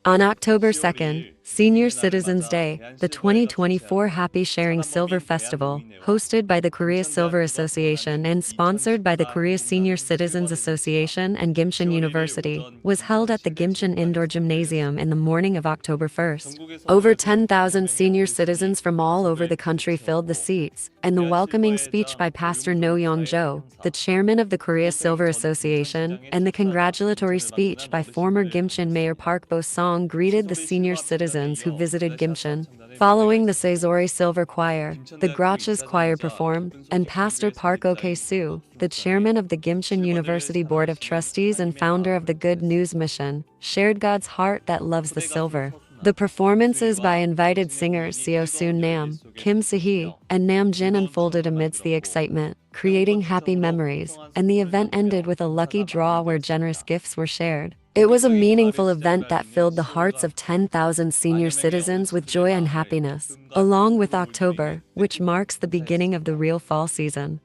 On October 2nd, Senior Citizens Day, the 2024 Happy Sharing Silver Festival, hosted by the Korea Silver Association and sponsored by the Korea Senior Citizens Association and Gimcheon University, was held at the Gimcheon Indoor Gymnasium in the morning of October 1st. Over 10,000 senior citizens from all over the country filled the seats, and the welcoming speech by Pastor No Young-jo, the chairman of the Korea Silver Association, and the congratulatory speech by former Gimcheon Mayor Park Bo-sung greeted the senior citizens who visited Gimcheon. Following the Saesori Silver Choir, the Gratches Choir performed, and Pastor Park Ok-soo, the chairman of the Gimcheon University Board of Trustees and founder of the Good News Mission, shared God's heart that loves the silver. The performances by invited singers Seo-soon Nam, Kim Se-hee, and Nam Jin unfolded amidst the excitement, creating happy memories, and the event ended with a lucky draw where generous gifts were shared. It was a meaningful event that filled the hearts of 10,000 senior citizens with joy and happiness, along with October, which marks the beginning of the real fall season.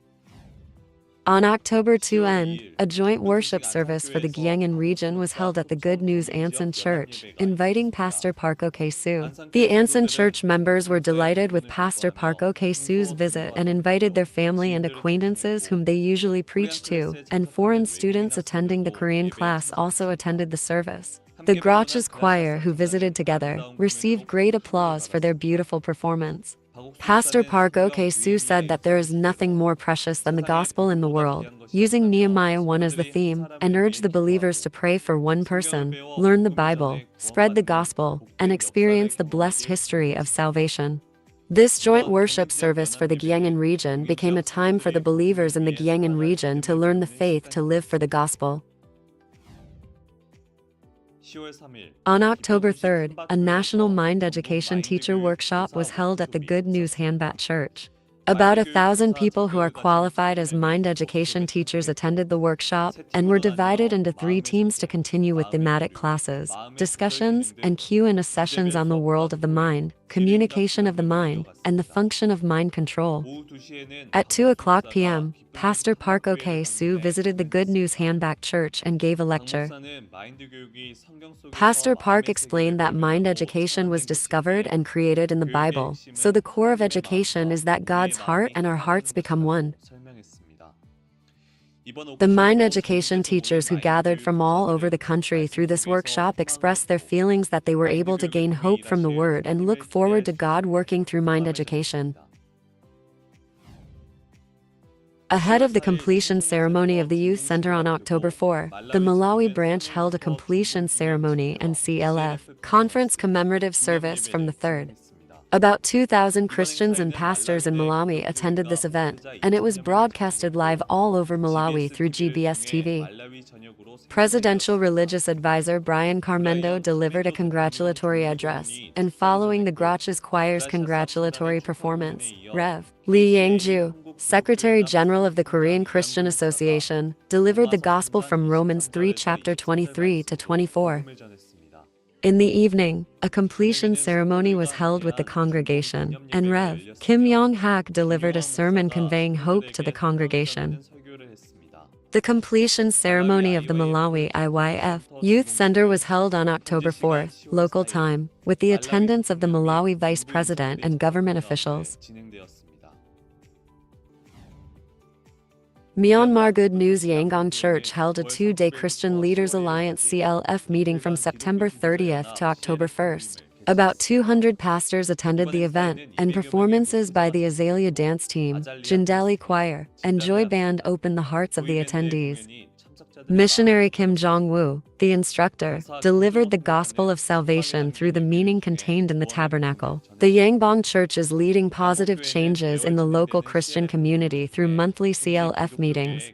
On October 2 end, a joint worship service for the Gyeonggi region was held at the Good News Ansan Church, inviting Pastor Park Ok-soo. The Ansan Church members were delighted with Pastor Park Ok-soo's visit and invited their family and acquaintances whom they usually preach to, and foreign students attending the Korean class also attended the service. The Gratches Choir, who visited together, received great applause for their beautiful performance. Pastor Park Ok-soo said that there is nothing more precious than the gospel in the world, using Nehemiah 1 as the theme, and urged the believers to pray for one person, learn the Bible, spread the gospel, and experience the blessed history of salvation. This joint worship service for the Gyeonggi region became a time for the believers in the Gyeonggi region to learn the faith to live for the gospel. On October 3rd, a National Mind Education Teacher Workshop was held at the Good News Hanbat Church. About 1,000 people who are qualified as mind education teachers attended the workshop and were divided into 3 teams to continue with thematic classes, discussions, and Q&A sessions on the world of the mind, communication of the mind, and the function of mind control. At 2:00 p.m., Pastor Park Ok-soo visited the Good News Hanbak Church and gave a lecture. Pastor Park explained that mind education was discovered and created in the Bible, so the core of education is that God's heart and our hearts become one. The mind education teachers who gathered from all over the country through this workshop expressed their feelings that they were able to gain hope from the Word and look forward to God working through mind education. Ahead of the completion ceremony of the Youth Center on October 4, the Malawi branch held a completion ceremony and CLF conference commemorative service from the 3rd. About 2,000 Christians and pastors in Malawi attended this event, and it was broadcasted live all over Malawi through GBS TV. Presidential Religious Advisor Brian Carmendo delivered a congratulatory address, and following the Gratches Choir's congratulatory performance, Rev. Lee Yang-ju, Secretary General of the Korean Christian Association, delivered the Gospel from Romans 3 chapter 23 to 24. In the evening, a completion ceremony was held with the congregation, and Rev. Kim Young-hak delivered a sermon conveying hope to the congregation. The completion ceremony of the Malawi IYF Youth Center was held on October 4th, local time, with the attendance of the Malawi Vice President and government officials. Myanmar Good News Yangon Church held a 2-day Christian Leaders Alliance CLF meeting from September 30th to October 1st. About 200 pastors attended the event, and performances by the Azalea Dance Team, Jindali Choir, and Joy Band opened the hearts of the attendees. Missionary Kim Jong-woo, the instructor, delivered the gospel of salvation through the meaning contained in the tabernacle. The Yangbong Church is leading positive changes in the local Christian community through monthly CLF meetings.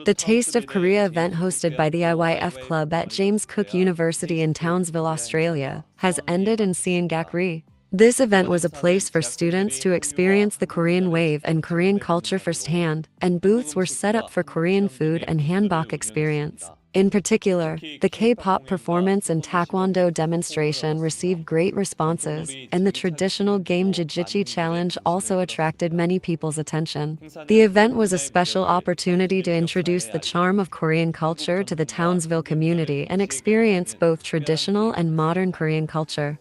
The Taste of Korea event hosted by the IYF Club at James Cook University in Townsville, Australia, has ended in Seongak-ri. This event was a place for students to experience the Korean wave and Korean culture firsthand, and booths were set up for Korean food and hanbok experience. In particular, the K-pop performance and taekwondo demonstration received great responses, and the traditional game Jiu-Jitsu challenge also attracted many people's attention. The event was a special opportunity to introduce the charm of Korean culture to the Townsville community and experience both traditional and modern Korean culture.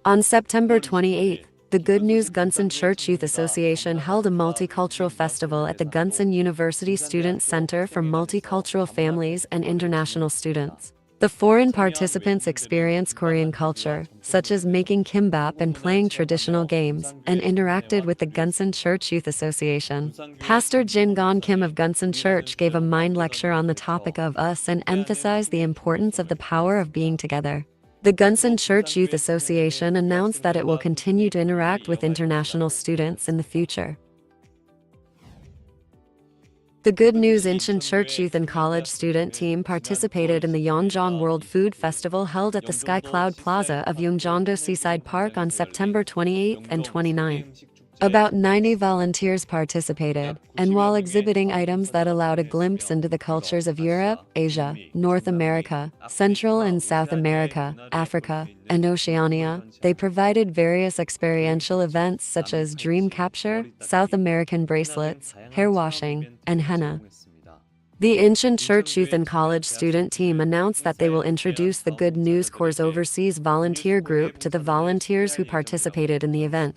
On September 28th, the Good News Gunson Church Youth Association held a multicultural festival at the Gunson University Student Center for Multicultural Families and International Students. The foreign participants experienced Korean culture, such as making kimbap and playing traditional games, and interacted with the Gunson Church Youth Association. Pastor Jin Gon Kim of Gunson Church gave a mind lecture on the topic of us and emphasized the importance of the power of being together. The Gunson Church Youth Association announced that it will continue to interact with international students in the future. The Good News Incheon Church Youth and College student team participated in the Yeonjong World Food Festival held at the Sky Cloud Plaza of Yeongjongdo Seaside Park on September 28th and 29th. About 90 volunteers participated, and while exhibiting items that allowed a glimpse into the cultures of Europe, Asia, North America, Central and South America, Africa, and Oceania, they provided various experiential events such as dream capture, South American bracelets, hair washing, and henna. The Incheon Church Youth and College student team announced that they will introduce the Good News Corps' overseas volunteer group to the volunteers who participated in the event.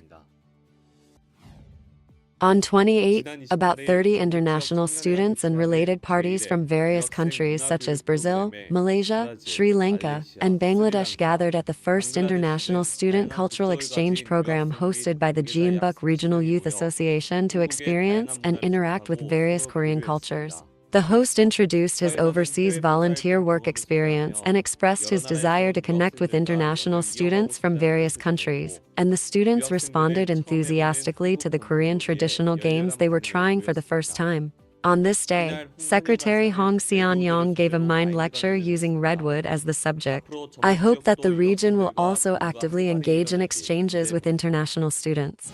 On 28, about 30 international students and related parties from various countries such as Brazil, Malaysia, Sri Lanka, and Bangladesh gathered at the first International Student Cultural Exchange Program hosted by the Jeonbuk Regional Youth Association to experience and interact with various Korean cultures. The host introduced his overseas volunteer work experience and expressed his desire to connect with international students from various countries, and the students responded enthusiastically to the Korean traditional games they were trying for the first time. On this day, Secretary Hong Seon-yong gave a mind lecture using redwood as the subject. I hope that the region will also actively engage in exchanges with international students.